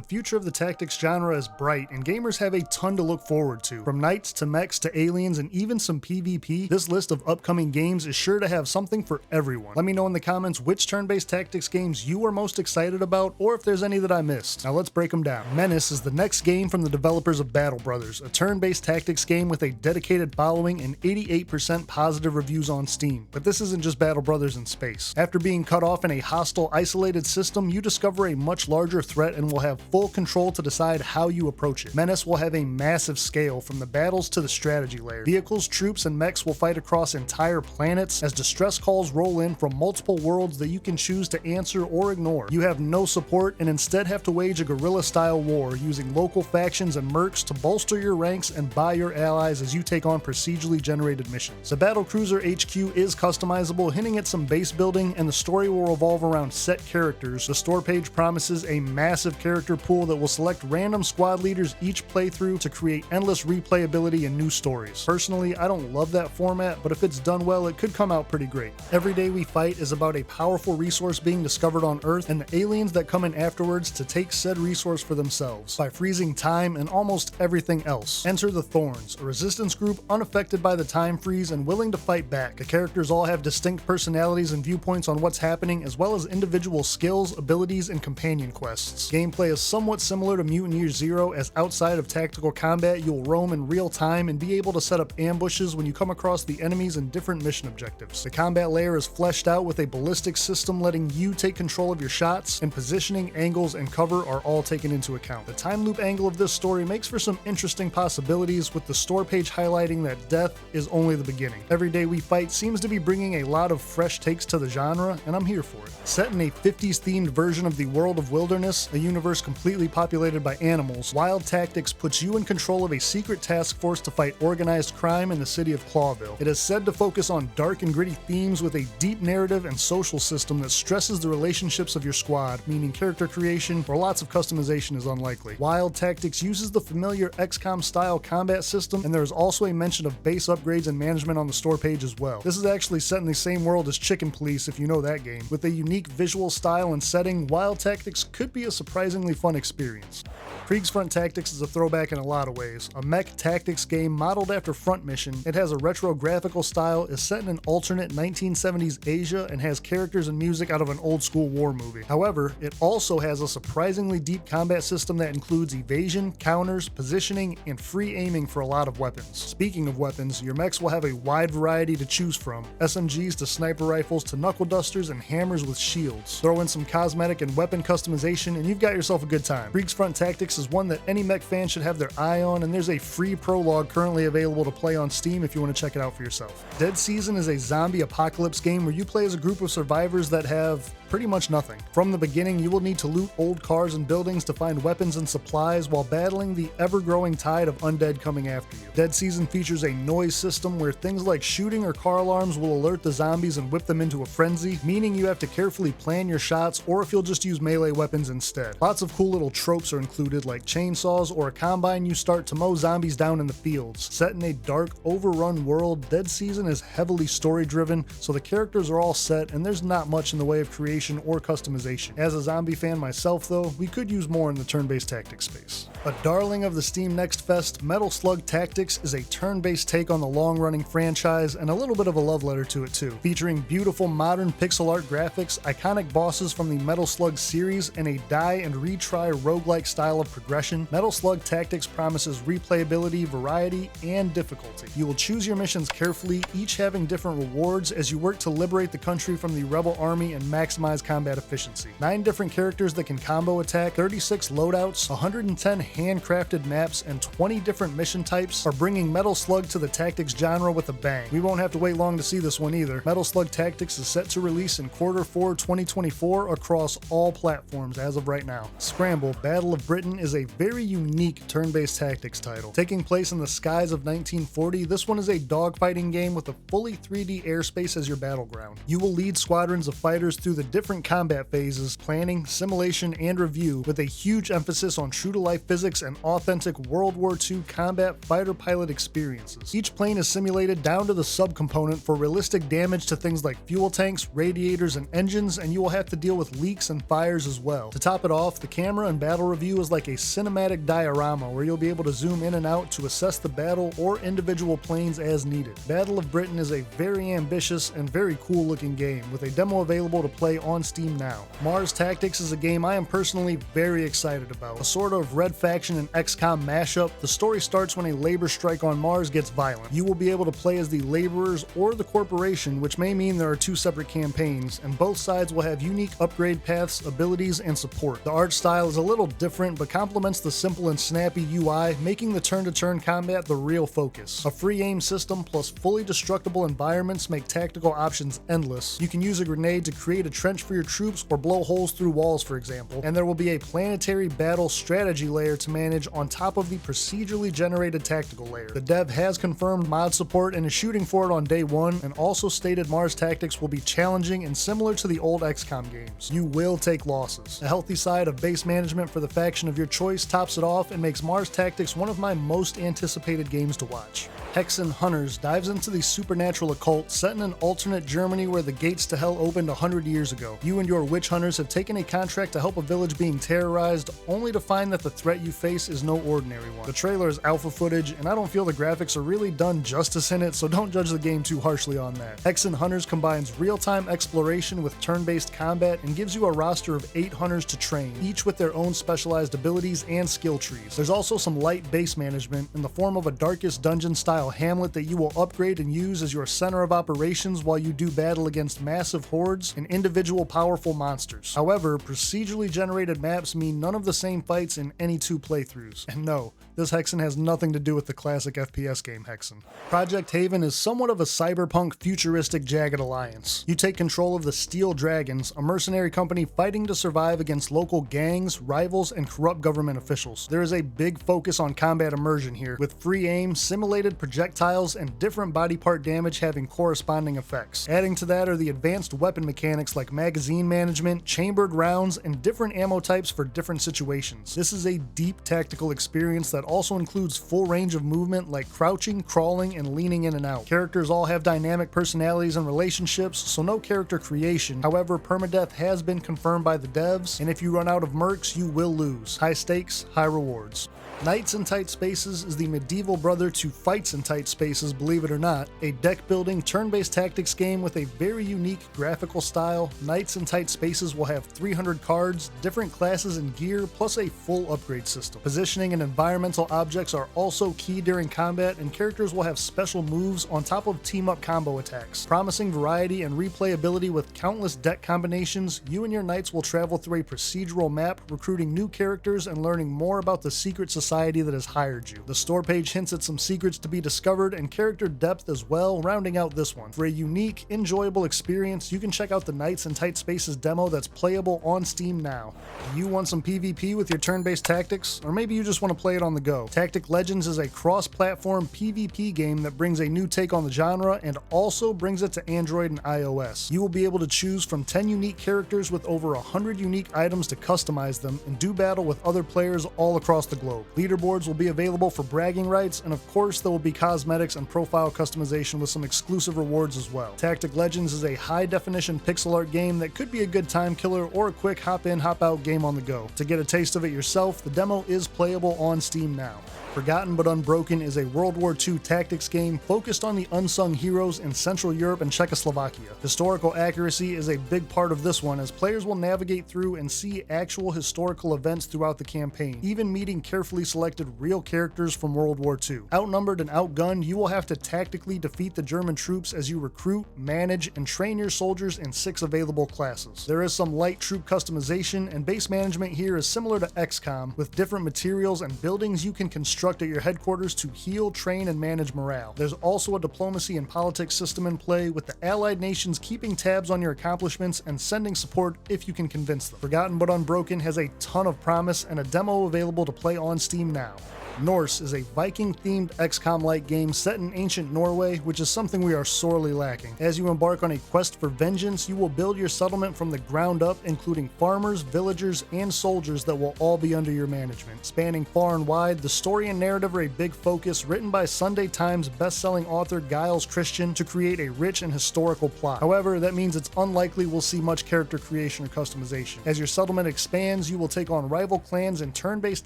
future of the tactics genre is bright, and gamers have a ton to look forward to. From knights to mechs to aliens and even some PvP, this list of upcoming games is sure to have something for everyone. Let me know in the comments which turn-based tactics games you are most excited about, or if there's any that I missed. Now let's break them down. MENACE is the next game from the developers of Battle Brothers, a turn-based tactics game with a dedicated following and 88% positive reviews on Steam. But this isn't just Battle Brothers in space. After being cut off in a hostile, isolated system, you discover a much larger threat and will have full control to decide how you approach it. MENACE will have a massive scale from the battles to the strategy layer. Vehicles, troops, and mechs will fight across entire planets as distress calls roll in from multiple worlds that you can choose to answer or ignore. You have no support and instead have to wage a guerrilla-style war using local factions and mercs to bolster your ranks and buy your allies as you take on procedurally generated missions. The Battlecruiser HQ is customizable, hinting at some base building, and the story will revolve around set characters. The store page promises a massive character pool that will select random squad leaders each playthrough to create endless replayability and new stories. Personally, I don't love that format, but if it's done well, it could come out pretty great. Every Day We Fight is about a powerful resource being discovered on Earth and the aliens that come in afterwards to take said resource for themselves by freezing time and almost everything else. Enter the Thorns, a resistance group unaffected by the time freeze and willing to fight back. The characters all have distinct personalities and viewpoints on what's happening, as well as individual skills, abilities, and companion quests. Gameplay is somewhat similar to Mutant Year Zero, as outside of tactical combat, you'll roam in real time and be able to set up ambushes when you come across the enemies and different mission objectives. The combat layer is fleshed out with a ballistic system letting you take control of your shots, and positioning, angles, and cover are all taken into account. The time loop angle of this story makes for some interesting possibilities, with the store page highlighting that death is only the beginning. Every Day We Fight seems to be bringing a lot of fresh takes to the genre, and I'm here for it. Set in a 50s themed version of the world of Wilderness, a universe completely populated by animals, Wild Tactics puts you in control of a secret task force to fight organized crime in the city of Clawville. It is said to focus on dark and gritty themes with a deep narrative and social system that stresses the relationships of your squad, meaning character creation or lots of customization is unlikely. Wild Tactics uses the familiar XCOM style combat system, and there is also a mention of base upgrades and management on the store page as well. This is actually set in the same world as Chicken Police, if you know that game. With a unique visual style and setting, Wild Tactics could be a surprisingly fun experience. Kriegsfront Tactics is a throwback in a lot of ways. A mech tactics game modeled after Front Mission, it has a retro graphical style, is set in an alternate 1970s Asia, and has characters and music out of an old school war movie. However, it also has a surprisingly deep combat system that includes evasion, counters, positioning, and free aiming for a lot of weapons. Speaking of weapons, your mechs will have a wide variety to choose from, SMGs to sniper rifles to knuckle dusters and hammers with shields. Throw in some cosmetic and weapon customization and you've got yourself a good time. Kriegsfront Tactics is one that any mech fan should have their eye on, and there's a free prologue currently available to play on Steam if you want to check it out for yourself. Dead Season is a zombie apocalypse game where you play as a group of survivors that have pretty much nothing. From the beginning, you will need to loot old cars and buildings to find weapons and supplies while battling the ever-growing tide of undead coming after you. Dead Season features a noise system where things like shooting or car alarms will alert the zombies and whip them into a frenzy, meaning you have to carefully plan your shots or if you'll just use melee weapons instead. Lots of cool little tropes are included, like chainsaws or a combine you start to mow zombies down in the fields. Set in a dark, overrun world, Dead Season is heavily story-driven, so the characters are all set and there's not much in the way of creation or customization. As a zombie fan myself though, we could use more in the turn-based tactics space. A darling of the Steam Next Fest, Metal Slug Tactics is a turn-based take on the long-running franchise and a little bit of a love letter to it too. Featuring beautiful modern pixel art graphics, iconic bosses from the Metal Slug series, and a die and retry roguelike style of progression, Metal Slug Tactics promises replayability, variety, and difficulty. You will choose your missions carefully, each having different rewards as you work to liberate the country from the rebel army and maximize combat efficiency. 9 different characters that can combo attack, 36 loadouts, 110 handcrafted maps, and 20 different mission types are bringing Metal Slug to the tactics genre with a bang. We won't have to wait long to see this one either. Metal Slug Tactics is set to release in Q4 2024 across all platforms as of right now. Scramble, Battle of Britain is a very unique turn-based tactics title. Taking place in the skies of 1940, this one is a dogfighting game with a fully 3D airspace as your battleground. You will lead squadrons of fighters through the different combat phases, planning, simulation, and review, with a huge emphasis on true-to-life physics physics, and authentic World War II combat fighter pilot experiences. Each plane is simulated down to the subcomponent for realistic damage to things like fuel tanks, radiators, and engines, and you will have to deal with leaks and fires as well. To top it off, the camera and battle review is like a cinematic diorama where you'll be able to zoom in and out to assess the battle or individual planes as needed. Battle of Britain is a very ambitious and very cool looking game, with a demo available to play on Steam now. Mars Tactics is a game I am personally very excited about. A sort of Red Faction and XCOM mashup, the story starts when a labor strike on Mars gets violent. You will be able to play as the laborers or the corporation, which may mean there are two separate campaigns, and both sides will have unique upgrade paths, abilities, and support. The art style is a little different, but complements the simple and snappy UI, making the turn-to-turn combat the real focus. A free aim system plus fully destructible environments make tactical options endless. You can use a grenade to create a trench for your troops or blow holes through walls, for example, and there will be a planetary battle strategy layer to manage on top of the procedurally generated tactical layer. The dev has confirmed mod support and is shooting for it on day one, and also stated Mars Tactics will be challenging and similar to the old XCOM games. You will take losses. A healthy side of base management for the faction of your choice tops it off and makes Mars Tactics one of my most anticipated games to watch. Hexxen Hunters dives into the supernatural occult set in an alternate Germany where the gates to hell opened 100 years ago. You and your witch hunters have taken a contract to help a village being terrorized, only to find that the threat you face is no ordinary one. The trailer is alpha footage, and I don't feel the graphics are really done justice in it, so don't judge the game too harshly on that. Hexxen Hunters combines real-time exploration with turn-based combat and gives you a roster of 8 hunters to train, each with their own specialized abilities and skill trees. There's also some light base management in the form of a Darkest Dungeon-style hamlet that you will upgrade and use as your center of operations while you do battle against massive hordes and individual powerful monsters. However, procedurally generated maps mean none of the same fights in any two playthroughs. And no, this Hexxen has nothing to do with the classic FPS game Hexxen. Project Haven is somewhat of a cyberpunk futuristic jagged alliance. You take control of the Steel Dragons, a mercenary company fighting to survive against local gangs, rivals, and corrupt government officials. There is a big focus on combat immersion here, with free aim, simulated projectiles, and different body part damage having corresponding effects. Adding to that are the advanced weapon mechanics like magazine management, chambered rounds, and different ammo types for different situations. This is a deep tactical experience that also includes full range of movement like crouching, crawling, and leaning in and out. Characters all have dynamic personalities and relationships, so no character creation. However, permadeath has been confirmed by the devs, and if you run out of mercs, you will lose. High stakes, high rewards. Knights in Tight Spaces is the medieval brother to Fights in Tight Spaces, believe it or not, a deck-building, turn-based tactics game with a very unique graphical style. Knights in Tight Spaces will have 300 cards, different classes and gear, plus a full upgrade system. Positioning and environmental objects are also key during combat, and characters will have special moves on top of team-up combo attacks. Promising variety and replayability with countless deck combinations, you and your knights will travel through a procedural map, recruiting new characters and learning more about the secret society that has hired you. The store page hints at some secrets to be discovered and character depth as well, rounding out this one. For a unique, enjoyable experience, you can check out the Knights in Tight Spaces demo that's playable on Steam now. You want some PvP with your turn-based tactics? Or maybe you just want to play it on the go. Tactic Legends is a cross-platform PvP game that brings a new take on the genre and also brings it to Android and iOS. You will be able to choose from 10 unique characters with over 100 unique items to customize them and do battle with other players all across the globe. Leaderboards will be available for bragging rights, and of course there will be cosmetics and profile customization with some exclusive rewards as well. Tactic Legends is a high-definition pixel art game that could be a good time killer or a quick hop-in, hop-out game on the go. To get a taste of it yourself, the demo is playable on Steam now. Forgotten But Unbroken is a World War II tactics game focused on the unsung heroes in Central Europe and Czechoslovakia. Historical accuracy is a big part of this one, as players will navigate through and see actual historical events throughout the campaign, even meeting carefully selected real characters from World War II. Outnumbered and outgunned, you will have to tactically defeat the German troops as you recruit, manage, and train your soldiers in 6 available classes. There is some light troop customization, and base management here is similar to XCOM, with different materials and buildings you can construct at your headquarters to heal, train, and manage morale. There's also a diplomacy and politics system in play, with the allied nations keeping tabs on your accomplishments and sending support if you can convince them. Forgotten But Unbroken has a ton of promise and a demo available to play on Steam now. Norse is a Viking-themed XCOM-like game set in ancient Norway, which is something we are sorely lacking. As you embark on a quest for vengeance, you will build your settlement from the ground up, including farmers, villagers, and soldiers that will all be under your management. Spanning far and wide, the story and narrative are a big focus, written by Sunday Times best-selling author Giles Christian to create a rich and historical plot. However, that means it's unlikely we'll see much character creation or customization. As your settlement expands, you will take on rival clans in turn-based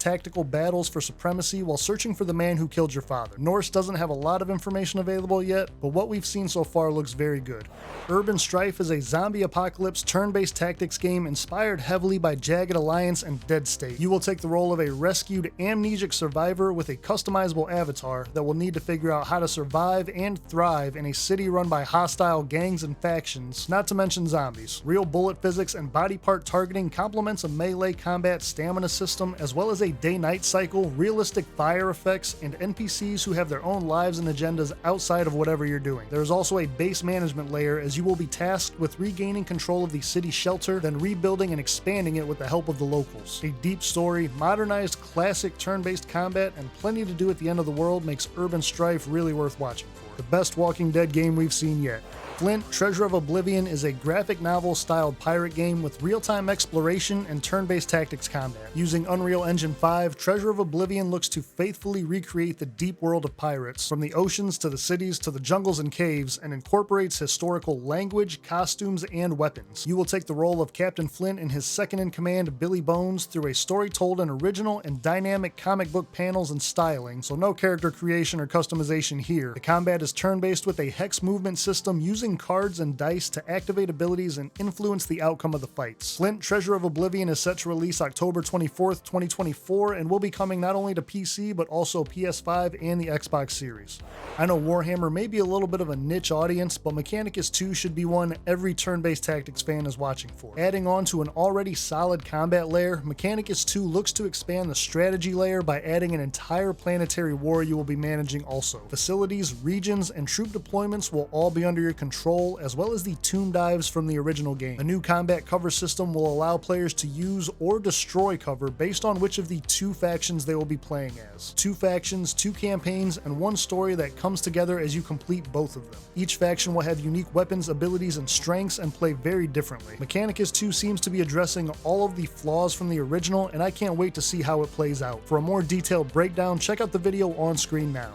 tactical battles for supremacy while searching for the man who killed your father. Norse doesn't have a lot of information available yet, but what we've seen so far looks very good. Urban Strife is a zombie apocalypse turn-based tactics game inspired heavily by Jagged Alliance and Dead State. You will take the role of a rescued amnesic survivor with a customizable avatar that will need to figure out how to survive and thrive in a city run by hostile gangs and factions, not to mention zombies. Real bullet physics and body part targeting complements a melee combat stamina system, as well as a day-night cycle, realistic fire effects, and NPCs who have their own lives and agendas outside of whatever you're doing. There is also a base management layer, as you will be tasked with regaining control of the city shelter, then rebuilding and expanding it with the help of the locals. A deep story, modernized classic turn-based combat, and plenty to do at the end of the world makes Urban Strife really worth watching for. The best Walking Dead game we've seen yet. Flint, Treasure of Oblivion is a graphic novel-styled pirate game with real-time exploration and turn-based tactics combat. Using Unreal Engine 5, Treasure of Oblivion looks to faithfully recreate the deep world of pirates, from the oceans to the cities to the jungles and caves, and incorporates historical language, costumes, and weapons. You will take the role of Captain Flint and his second-in-command, Billy Bones, through a story told in original and dynamic comic book panels and styling, so no character creation or customization here. The combat is turn-based with a hex movement system using cards and dice to activate abilities and influence the outcome of the fights. Flint, Treasure of Oblivion is set to release October 24th, 2024, and will be coming not only to PC, but also PS5 and the Xbox Series. I know Warhammer may be a little bit of a niche audience, but Mechanicus II should be one every turn-based tactics fan is watching for. Adding on to an already solid combat layer, Mechanicus II looks to expand the strategy layer by adding an entire planetary war you will be managing also. Facilities, regions, and troop deployments will all be under your control, as well as the tomb dives from the original game. A new combat cover system will allow players to use or destroy cover based on which of the two factions they will be playing as. 2 factions, 2 campaigns, and 1 story that comes together as you complete both of them. Each faction will have unique weapons, abilities, and strengths and play very differently. Mechanicus II seems to be addressing all of the flaws from the original, and I can't wait to see how it plays out. For a more detailed breakdown, check out the video on screen now.